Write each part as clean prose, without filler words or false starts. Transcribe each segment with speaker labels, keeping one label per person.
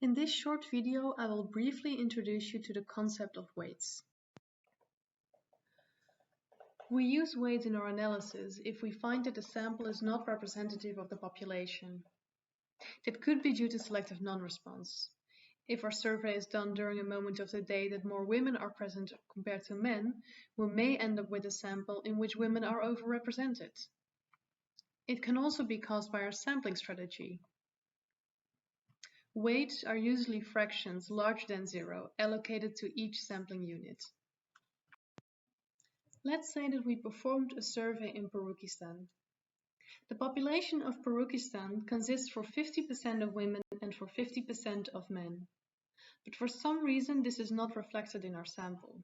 Speaker 1: In this short video, I will briefly introduce you to the concept of weights. We use weights in our analysis if we find that the sample is not representative of the population. That could be due to selective non-response. If our survey is done during a moment of the day that more women are present compared to men, we may end up with a sample in which women are overrepresented. It can also be caused by our sampling strategy. Weights are usually fractions larger than 0 allocated to each sampling unit. Let's say that we performed a survey in Perukistan. The population of Perukistan consists for 50% of women and for 50% of men. But for some reason this is not reflected in our sample.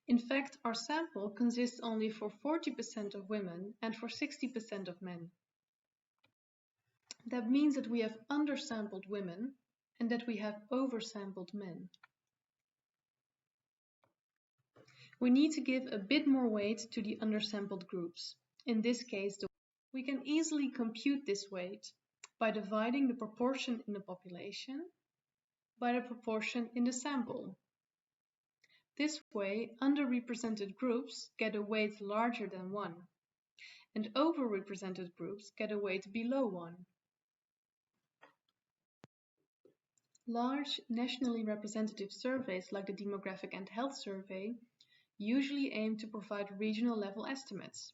Speaker 1: In fact, our sample consists only for 40% of women and for 60% of men. That means that we have undersampled women and that we have oversampled men. We need to give a bit more weight to the undersampled groups. In this case, we can easily compute this weight by dividing the proportion in the population by the proportion in the sample. This way, underrepresented groups get a weight larger than 1, and overrepresented groups get a weight below 1. Large, nationally representative surveys like the Demographic and Health Survey usually aim to provide regional level estimates.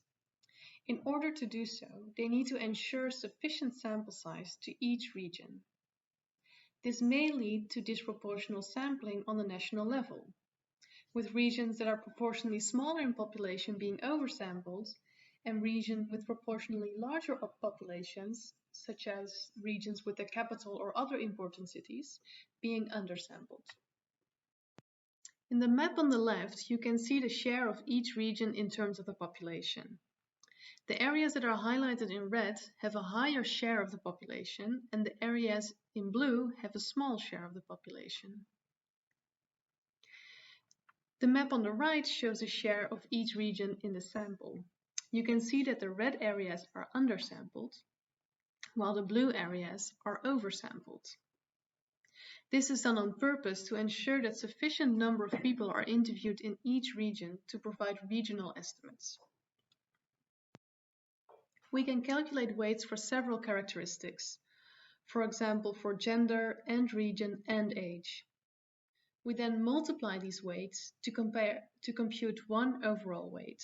Speaker 1: In order to do so, they need to ensure sufficient sample size to each region. This may lead to disproportional sampling on the national level, with regions that are proportionally smaller in population being oversampled and regions with proportionally larger populations, such as regions with the capital or other important cities, being undersampled. In the map on the left, you can see the share of each region in terms of the population. The areas that are highlighted in red have a higher share of the population, and the areas in blue have a small share of the population. The map on the right shows the share of each region in the sample. You can see that the red areas are undersampled, while the blue areas are oversampled. This is done on purpose to ensure that sufficient number of people are interviewed in each region to provide regional estimates. We can calculate weights for several characteristics, for example for gender and region and age. We then multiply these weights to compute one overall weight.